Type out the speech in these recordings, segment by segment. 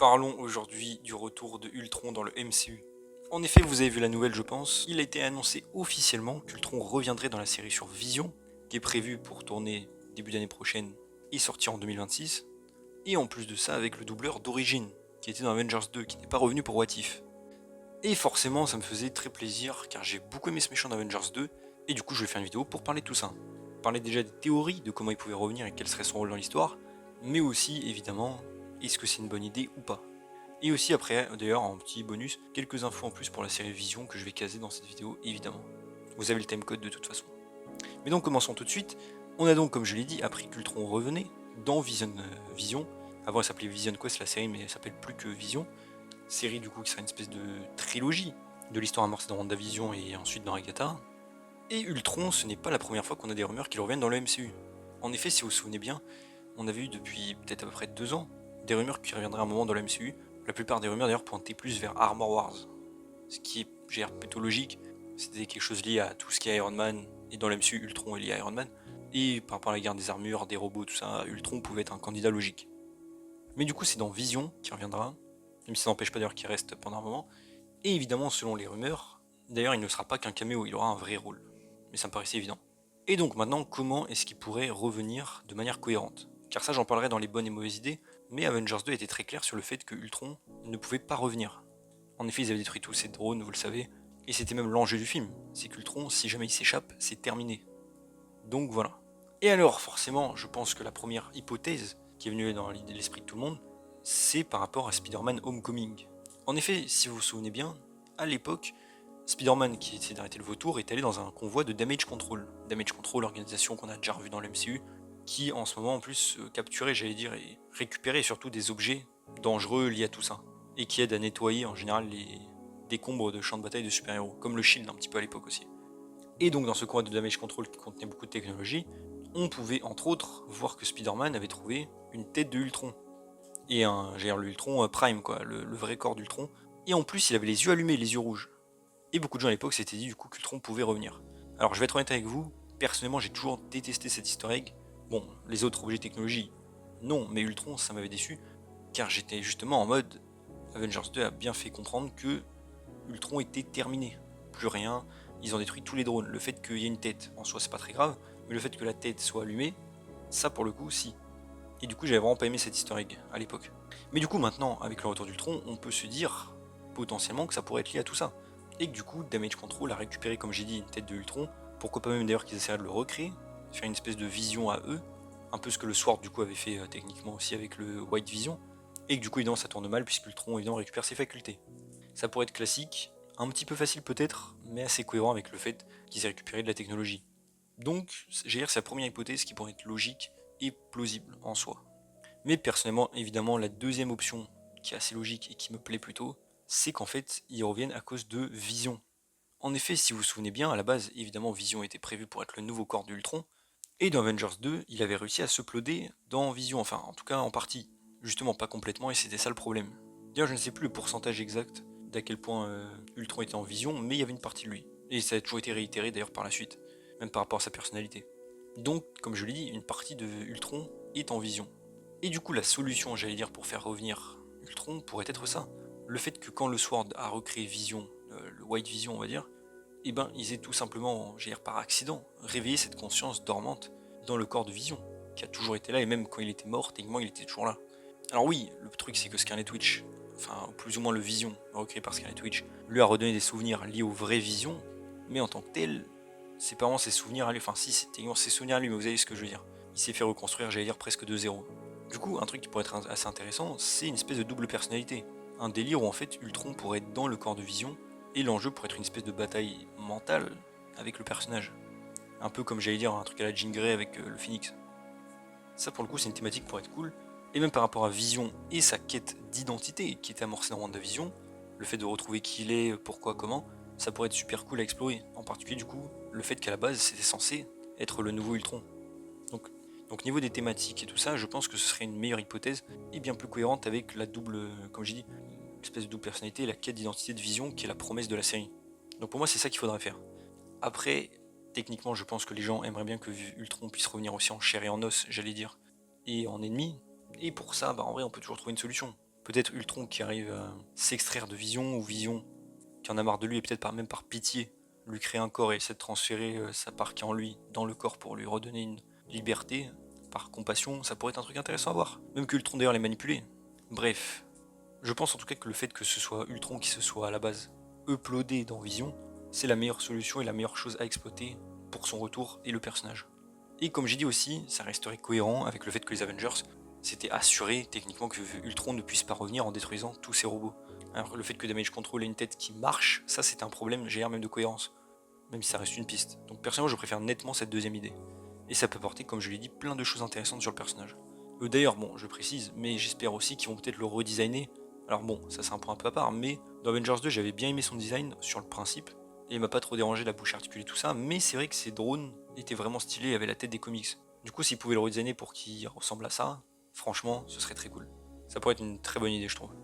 Parlons aujourd'hui du retour de Ultron dans le MCU. En effet, vous avez vu la nouvelle je pense, il a été annoncé officiellement qu'Ultron reviendrait dans la série sur Vision, qui est prévue pour tourner début d'année prochaine et sortir en 2026, et en plus de ça avec le doubleur d'origine, qui était dans Avengers 2, qui n'est pas revenu pour What If. Et forcément ça me faisait très plaisir, car j'ai beaucoup aimé ce méchant d'Avengers 2, et du coup je vais faire une vidéo pour parler de tout ça. Parler déjà des théories de comment il pouvait revenir et quel serait son rôle dans l'histoire, mais aussi évidemment, est-ce que c'est une bonne idée ou pas. Et aussi après, d'ailleurs en petit bonus, quelques infos en plus pour la série Vision que je vais caser dans cette vidéo évidemment. Vous avez le timecode de toute façon. Mais donc commençons tout de suite. On a donc, comme je l'ai dit, appris qu'Ultron revenait dans Vision. Avant elle s'appelait Vision Quest la série, mais elle s'appelle plus que Vision. Série du coup qui sera une espèce de trilogie de l'histoire amorcée dans WandaVision et ensuite dans Agatha. Et Ultron, ce n'est pas la première fois qu'on a des rumeurs qu'il revienne dans le MCU. En effet, si vous vous souvenez bien, on avait eu depuis peut-être à peu près 2 ans des rumeurs qu'il reviendrait à un moment dans le MCU. La plupart des rumeurs d'ailleurs pointaient plus vers Armor Wars, ce qui est plutôt logique. C'était quelque chose lié à tout ce qui est Iron Man, et dans le MCU, Ultron est lié à Iron Man. Et par rapport à la guerre des armures, des robots, tout ça, Ultron pouvait être un candidat logique. Mais du coup, c'est dans Vision qu'il reviendra, même si ça n'empêche pas d'ailleurs qu'il reste pendant un moment. Et évidemment, selon les rumeurs, d'ailleurs, il ne sera pas qu'un caméo, il aura un vrai rôle. Mais ça me paraissait évident. Et donc maintenant, comment est-ce qu'il pourrait revenir de manière cohérente? Car ça, j'en parlerai dans les bonnes et mauvaises idées, mais Avengers 2 était très clair sur le fait que Ultron ne pouvait pas revenir. En effet, ils avaient détruit tous ces drones, vous le savez, et c'était même l'enjeu du film, c'est qu'Ultron, si jamais il s'échappe, c'est terminé. Donc voilà. Et alors, forcément, je pense que la première hypothèse qui est venue dans l'esprit de tout le monde, c'est par rapport à Spider-Man Homecoming. En effet, si vous vous souvenez bien, à l'époque, Spider-Man qui essayait d'arrêter le vautour est allé dans un convoi de Damage Control. Damage Control, organisation qu'on a déjà revue dans l'MCU, qui en ce moment en plus capturait, j'allais dire, et récupérait surtout des objets dangereux liés à tout ça, et qui aide à nettoyer en général les décombres de champs de bataille de super-héros, comme le Shield un petit peu à l'époque aussi. Et donc dans ce convoi de Damage Control qui contenait beaucoup de technologie, on pouvait entre autres voir que Spider-Man avait trouvé une tête de Ultron, et le Ultron Prime quoi, le vrai corps d'Ultron, et en plus il avait les yeux allumés, les yeux rouges. Et beaucoup de gens à l'époque s'étaient dit du coup qu'Ultron pouvait revenir. Alors je vais être honnête avec vous, personnellement j'ai toujours détesté cet easter egg. Bon, les autres objets technologie, non, mais Ultron ça m'avait déçu, car j'étais justement en mode Avengers 2 a bien fait comprendre que Ultron était terminé. Plus rien, ils ont détruit tous les drones. Le fait qu'il y ait une tête, en soi c'est pas très grave, mais le fait que la tête soit allumée, ça pour le coup si. Et du coup j'avais vraiment pas aimé cet easter egg à l'époque. Mais du coup maintenant, avec le retour d'Ultron, on peut se dire potentiellement que ça pourrait être lié à tout ça. Et que du coup Damage Control a récupéré, comme j'ai dit, une tête de Ultron, pourquoi pas même d'ailleurs qu'ils essaieraient de le recréer, faire une espèce de vision à eux, un peu ce que le Sword du coup avait fait techniquement aussi avec le White Vision, et que du coup évidemment ça tourne mal puisque Ultron évidemment récupère ses facultés. Ça pourrait être classique, un petit peu facile peut-être, mais assez cohérent avec le fait qu'ils aient récupéré de la technologie. Donc, j'ai dire c'est la première hypothèse qui pourrait être logique et plausible en soi. Mais personnellement, évidemment, la deuxième option, qui est assez logique et qui me plaît plutôt, c'est qu'en fait, ils reviennent à cause de Vision. En effet, si vous vous souvenez bien, à la base, évidemment, Vision était prévu pour être le nouveau corps d'Ultron, et dans Avengers 2, il avait réussi à s'uploader dans Vision, enfin, en tout cas en partie. Justement, pas complètement, et c'était ça le problème. D'ailleurs, je ne sais plus le pourcentage exact d'à quel point Ultron était en Vision, mais il y avait une partie de lui. Et ça a toujours été réitéré d'ailleurs par la suite, même par rapport à sa personnalité. Donc, comme je l'ai dit, une partie de Ultron est en Vision. Et du coup, la solution, j'allais dire, pour faire revenir Ultron pourrait être ça. Le fait que quand le Sword a recréé Vision, le White Vision, on va dire, eh ben, ils aient tout simplement, j'allais dire par accident, réveillé cette conscience dormante dans le corps de Vision, qui a toujours été là, et même quand il était mort, techniquement, il était toujours là. Alors oui, le truc, c'est que Scarlet Witch, enfin, plus ou moins le Vision, recréé par Scarlet Witch, lui a redonné des souvenirs liés aux vraies Visions, mais en tant que tel, c'est pas vraiment ses souvenirs à lui, enfin si, c'est techniquement ses souvenirs à lui, mais vous savez ce que je veux dire. Il s'est fait reconstruire, j'allais dire, presque de zéro. Du coup, un truc qui pourrait être assez intéressant, c'est une espèce de double personnalité. Un délire où en fait Ultron pourrait être dans le corps de Vision, et l'enjeu pourrait être une espèce de bataille mentale avec le personnage. Un peu comme j'allais dire un truc à la Jean Grey avec le Phoenix. Ça pour le coup c'est une thématique pour être cool. Et même par rapport à Vision et sa quête d'identité qui était amorcée dans WandaVision, le fait de retrouver qui il est, pourquoi, comment, ça pourrait être super cool à explorer. En particulier du coup, le fait qu'à la base c'était censé être le nouveau Ultron. Donc niveau des thématiques et tout ça, je pense que ce serait une meilleure hypothèse et bien plus cohérente avec la double, comme j'ai dit, espèce de double personnalité et la quête d'identité de Vision qui est la promesse de la série. Donc pour moi c'est ça qu'il faudrait faire. Après, techniquement je pense que les gens aimeraient bien que Ultron puisse revenir aussi en chair et en os, j'allais dire, et en ennemi. Et pour ça, bah en vrai on peut toujours trouver une solution. Peut-être Ultron qui arrive à s'extraire de Vision, ou Vision qui en a marre de lui, et peut-être même par pitié, lui créer un corps et essaie de transférer sa part qui est en lui dans le corps pour lui redonner une liberté, par compassion, ça pourrait être un truc intéressant à voir. Même que Ultron d'ailleurs les manipuler. Bref, je pense en tout cas que le fait que ce soit Ultron qui se soit à la base uploadé dans Vision, c'est la meilleure solution et la meilleure chose à exploiter pour son retour et le personnage. Et comme j'ai dit aussi, ça resterait cohérent avec le fait que les Avengers s'étaient assurés techniquement que Ultron ne puisse pas revenir en détruisant tous ses robots. Alors le fait que Damage Control ait une tête qui marche, ça c'est un problème GR même de cohérence, même si ça reste une piste. Donc personnellement je préfère nettement cette deuxième idée. Et ça peut apporter, comme je l'ai dit, plein de choses intéressantes sur le personnage. D'ailleurs, bon, je précise, mais j'espère aussi qu'ils vont peut-être le redesigner. Alors bon, ça c'est un point un peu à part, mais dans Avengers 2 j'avais bien aimé son design sur le principe, et il m'a pas trop dérangé la bouche articulée tout ça, mais c'est vrai que ses drones étaient vraiment stylés, avaient la tête des comics. Du coup s'ils pouvaient le redesigner pour qu'il ressemble à ça, franchement ce serait très cool. Ça pourrait être une très bonne idée je trouve.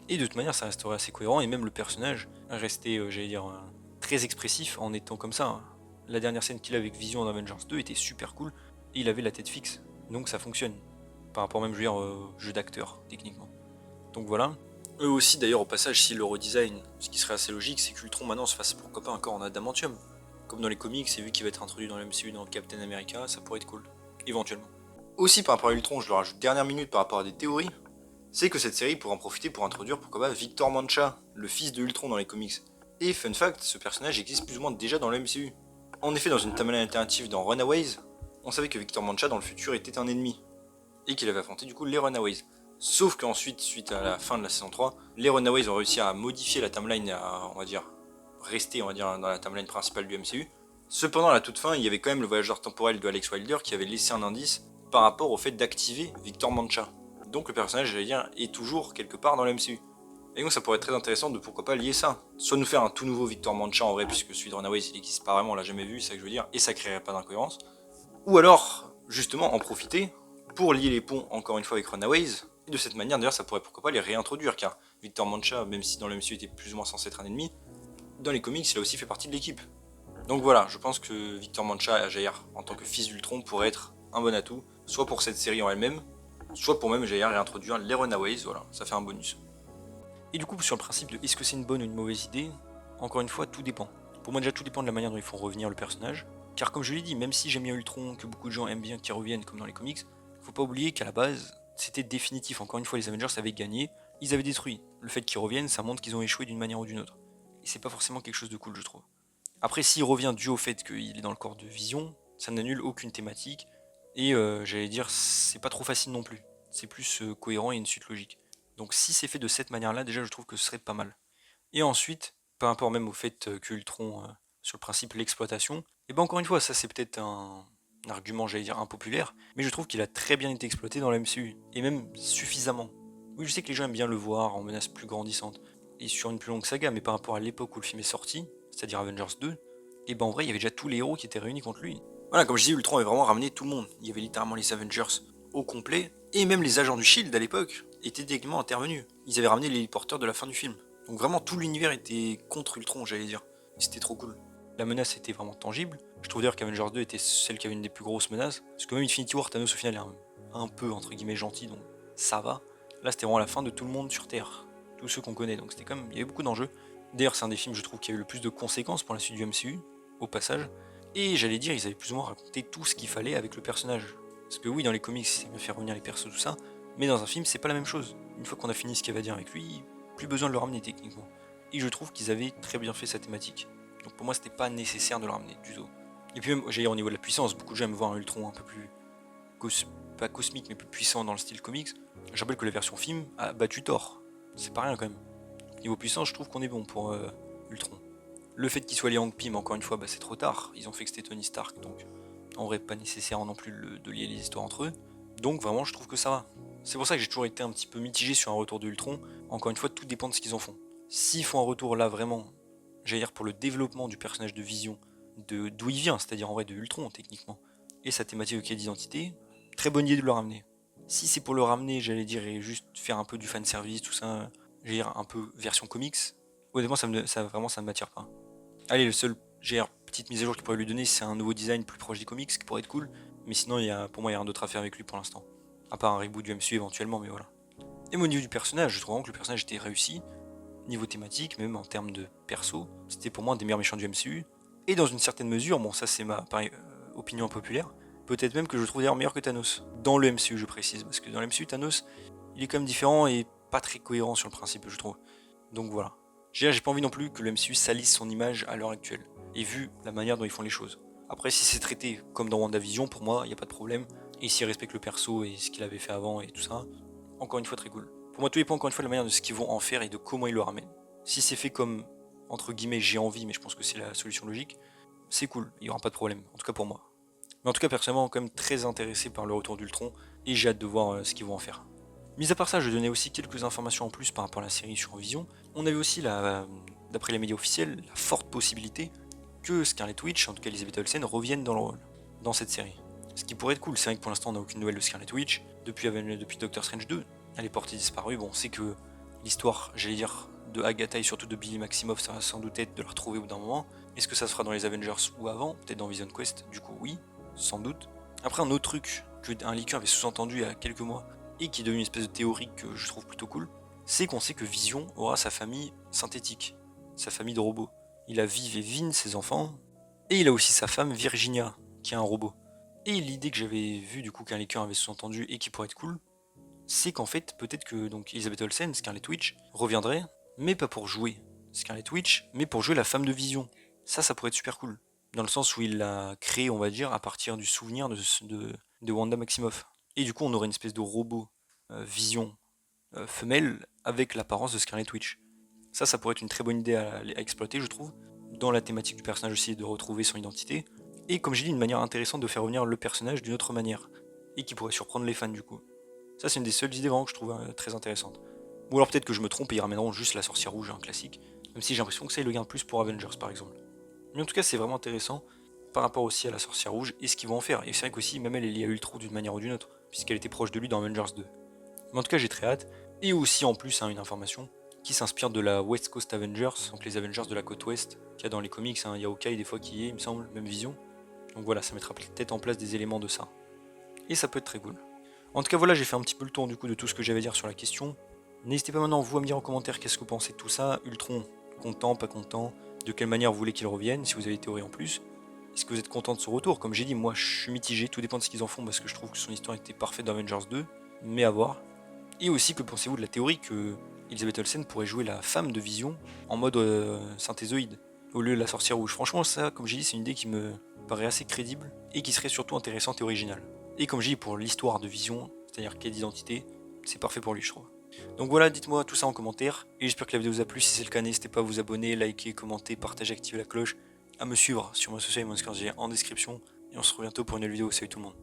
Et de toute manière ça resterait assez cohérent, et même le personnage restait, j'allais dire, très expressif en étant comme ça. La dernière scène qu'il a avec Vision en Avengers 2 était super cool, et il avait la tête fixe, donc ça fonctionne. Par rapport même, je veux dire, jeu d'acteur, techniquement. Donc voilà. Eux aussi, d'ailleurs, au passage, s'ils le redesign, ce qui serait assez logique, c'est qu'Ultron maintenant se fasse pourquoi pas encore en adamantium. Comme dans les comics, et vu qu'il va être introduit dans le MCU dans Captain America, ça pourrait être cool. Éventuellement. Aussi, par rapport à Ultron, je le rajoute dernière minute par rapport à des théories, c'est que cette série pourrait en profiter pour introduire pourquoi pas Victor Mancha, le fils de Ultron dans les comics. Et fun fact, ce personnage existe plus ou moins déjà dans le MCU. En effet, dans une timeline alternative dans Runaways, on savait que Victor Mancha dans le futur était un ennemi, et qu'il avait affronté du coup les Runaways. Sauf qu'ensuite, suite à la fin de la saison 3, les Runaways ont réussi à modifier la timeline et à, on va dire, rester, on va dire, dans la timeline principale du MCU. Cependant, à la toute fin, il y avait quand même le voyageur temporel de Alex Wilder qui avait laissé un indice par rapport au fait d'activer Victor Mancha. Donc le personnage, j'allais dire, est toujours quelque part dans le MCU. Et donc ça pourrait être très intéressant de pourquoi pas lier ça. Soit nous faire un tout nouveau Victor Mancha en vrai, puisque celui de Runaways il existe pas vraiment, on l'a jamais vu, c'est ça que je veux dire, et ça créerait pas d'incohérence. Ou alors, justement, en profiter pour lier les ponts encore une fois avec Runaways. Et de cette manière, d'ailleurs, ça pourrait pourquoi pas les réintroduire, car Victor Mancha, même si dans le MCU était plus ou moins censé être un ennemi, dans les comics, il a aussi fait partie de l'équipe. Donc voilà, je pense que Victor Mancha, Jair, en tant que fils d'Ultron, pourrait être un bon atout, soit pour cette série en elle-même, soit pour même Jair réintroduire les Runaways, voilà, ça fait un bonus. Et du coup, sur le principe de est-ce que c'est une bonne ou une mauvaise idée, encore une fois, tout dépend. Pour moi, déjà, tout dépend de la manière dont ils font revenir le personnage. Car comme je l'ai dit, même si j'aime bien Ultron, que beaucoup de gens aiment bien qu'il revienne comme dans les comics, faut pas oublier qu'à la base, c'était définitif. Encore une fois, les Avengers avaient gagné, ils avaient détruit. Le fait qu'ils reviennent, ça montre qu'ils ont échoué d'une manière ou d'une autre. Et c'est pas forcément quelque chose de cool, je trouve. Après, s'il revient dû au fait qu'il est dans le corps de Vision, ça n'annule aucune thématique. Et j'allais dire, c'est pas trop facile non plus. C'est plus cohérent et une suite logique. Donc si c'est fait de cette manière-là, déjà je trouve que ce serait pas mal. Et ensuite, par rapport même au fait que Ultron, sur le principe l'exploitation, et ben encore une fois, ça c'est peut-être un argument, j'allais dire, impopulaire, mais je trouve qu'il a très bien été exploité dans la MCU, et même suffisamment. Oui, je sais que les gens aiment bien le voir en menace plus grandissante, et sur une plus longue saga, mais par rapport à l'époque où le film est sorti, c'est-à-dire Avengers 2, et ben en vrai, il y avait déjà tous les héros qui étaient réunis contre lui. Voilà, comme je dis, Ultron avait vraiment ramené tout le monde. Il y avait littéralement les Avengers au complet, et même les agents du Shield à l'époque étaient directement intervenus. Ils avaient ramené les téléporteurs de la fin du film. Donc vraiment tout l'univers était contre Ultron, j'allais dire. Et c'était trop cool. La menace était vraiment tangible. Je trouve d'ailleurs qu'Avengers 2 était celle qui avait une des plus grosses menaces. Parce que même Infinity War, Thanos au final est un peu entre guillemets gentil, donc ça va. Là c'était vraiment la fin de tout le monde sur Terre. Tous ceux qu'on connaît, donc c'était comme. Il y avait beaucoup d'enjeux. D'ailleurs c'est un des films je trouve qui a eu le plus de conséquences pour la suite du MCU, au passage. Et j'allais dire, ils avaient plus ou moins raconté tout ce qu'il fallait avec le personnage. Parce que oui, dans les comics, c'est bien fait revenir les persos, tout ça, mais dans un film, c'est pas la même chose. Une fois qu'on a fini ce qu'il y avait à dire avec lui, plus besoin de le ramener techniquement. Et je trouve qu'ils avaient très bien fait sa thématique. Donc pour moi, c'était pas nécessaire de le ramener du tout. Et puis même, j'allais dire au niveau de la puissance, beaucoup de gens aiment voir un Ultron un peu plus, pas cosmique, mais plus puissant dans le style comics. Je rappelle que la version film a battu Thor. C'est pas rien quand même. Niveau puissance, je trouve qu'on est bon pour Ultron. Le fait qu'il soit lié à Hank Pym, encore une fois, bah, c'est trop tard. Ils ont fait que c'était Tony Stark, donc en vrai, pas nécessaire non plus de lier les histoires entre eux. Donc vraiment, je trouve que ça va. C'est pour ça que j'ai toujours été un petit peu mitigé sur un retour de Ultron. Encore une fois, tout dépend de ce qu'ils en font. S'ils font un retour là, vraiment, j'allais dire pour le développement du personnage de Vision, d'où il vient, c'est-à-dire en vrai de Ultron techniquement, et sa thématique d'identité, très bonne idée de le ramener. Si c'est pour le ramener, j'allais dire, et juste faire un peu du fanservice, tout ça, j'allais dire un peu version comics, honnêtement, vraiment, ça ne m'attire pas. Allez, le seul petite mise à jour qu'il pourrait lui donner, c'est un nouveau design plus proche des comics, qui pourrait être cool. Mais sinon, pour moi, il y a rien d'autre à faire avec lui pour l'instant. À part un reboot du MCU éventuellement, mais voilà. Et au niveau du personnage, je trouve vraiment que le personnage était réussi, niveau thématique, même en termes de perso, c'était pour moi un des meilleurs méchants du MCU, et dans une certaine mesure, bon ça c'est ma opinion populaire, peut-être même que je le trouve d'ailleurs meilleur que Thanos, dans le MCU je précise, parce que dans le MCU Thanos, il est quand même différent et pas très cohérent sur le principe je trouve, donc voilà. J'ai pas envie non plus que le MCU salisse son image à l'heure actuelle, et vu la manière dont ils font les choses. Après si c'est traité comme dans WandaVision, pour moi il n'y a pas de problème, et s'ils respectent le perso et ce qu'il avait fait avant et tout ça, encore une fois très cool. Pour moi tout dépend encore une fois de la manière de ce qu'ils vont en faire et de comment ils le ramènent. Si c'est fait comme, entre guillemets, j'ai envie, mais je pense que c'est la solution logique, c'est cool, il n'y aura pas de problème, en tout cas pour moi. Mais en tout cas personnellement quand même très intéressé par le retour d'Ultron, et j'ai hâte de voir ce qu'ils vont en faire. Mis à part ça, je donnais aussi quelques informations en plus par rapport à la série sur Vision. On avait aussi, d'après les médias officiels, la forte possibilité que Scarlet Witch, en tout cas Elizabeth Olsen, revienne dans le rôle, dans cette série. Ce qui pourrait être cool, c'est vrai que pour l'instant on n'a aucune nouvelle de Scarlet Witch, depuis Doctor Strange 2, elle est portée disparue, bon on sait que l'histoire, j'allais dire, de Agatha et surtout de Billy Maximoff, ça va sans doute être de la retrouver au bout d'un moment. Est-ce que ça se fera dans les Avengers ou avant? Peut-être dans Vision Quest, du coup oui, sans doute. Après un autre truc qu'un leaker avait sous-entendu il y a quelques mois, et qui est devenu une espèce de théorie que je trouve plutôt cool, c'est qu'on sait que Vision aura sa famille synthétique, sa famille de robots. Il a Viv et Vin, ses enfants, et il a aussi sa femme Virginia, qui est un robot. Et l'idée que j'avais vue du coup qu'un leaker avait sous-entendu et qui pourrait être cool, c'est qu'en fait peut-être que donc Elizabeth Olsen, Scarlet Witch, reviendrait, mais pas pour jouer Scarlet Witch, mais pour jouer la femme de Vision. Ça pourrait être super cool. Dans le sens où il l'a créé, on va dire, à partir du souvenir de Wanda Maximoff. Et du coup, on aurait une espèce de robot Vision femelle avec l'apparence de Scarlet Witch. Ça pourrait être une très bonne idée à exploiter, je trouve, dans la thématique du personnage aussi, de retrouver son identité. Et comme j'ai dit, une manière intéressante de faire revenir le personnage d'une autre manière. Et qui pourrait surprendre les fans du coup. Ça, c'est une des seules idées vraiment que je trouve très intéressante. Ou alors peut-être que je me trompe et ils ramèneront juste la sorcière rouge, un classique. Même si j'ai l'impression que ça, ils le gardent plus pour Avengers par exemple. Mais en tout cas, c'est vraiment intéressant par rapport aussi à la sorcière rouge et ce qu'ils vont en faire. Et c'est vrai qu'aussi, même elle est liée à Ultron d'une manière ou d'une autre, puisqu'elle était proche de lui dans Avengers 2. Mais en tout cas, j'ai très hâte. Et aussi, en plus, une information qui s'inspire de la West Coast Avengers, donc les Avengers de la côte ouest, qu'il y a dans les comics. Il y a Hawkeye des fois qui y est, il me semble, même Vision. Donc voilà, ça mettra peut-être en place des éléments de ça. Et ça peut être très cool. En tout cas, voilà, j'ai fait un petit peu le tour du coup de tout ce que j'avais à dire sur la question. N'hésitez pas maintenant, vous, à me dire en commentaire qu'est-ce que vous pensez de tout ça. Ultron, content, pas content? De quelle manière vous voulez qu'il revienne, si vous avez des théories en plus? Est-ce que vous êtes content de ce retour? Comme j'ai dit, moi je suis mitigé, tout dépend de ce qu'ils en font parce que je trouve que son histoire était parfaite dans Avengers 2, mais à voir. Et aussi, que pensez-vous de la théorie que Elizabeth Olsen pourrait jouer la femme de Vision en mode synthézoïde, au lieu de la sorcière rouge? Franchement, ça, comme j'ai dit, c'est une idée qui me paraît assez crédible et qui serait surtout intéressante et originale. Et comme j'ai dit, pour l'histoire de Vision, c'est-à-dire quelle identité, c'est parfait pour lui, je trouve. Donc voilà, dites-moi tout ça en commentaire, et j'espère que la vidéo vous a plu. Si c'est le cas, n'hésitez pas à vous abonner, liker, commenter, partager, activer la cloche, à me suivre sur mon social et mon Discord en description, et on se retrouve bientôt pour une nouvelle vidéo. Salut tout le monde.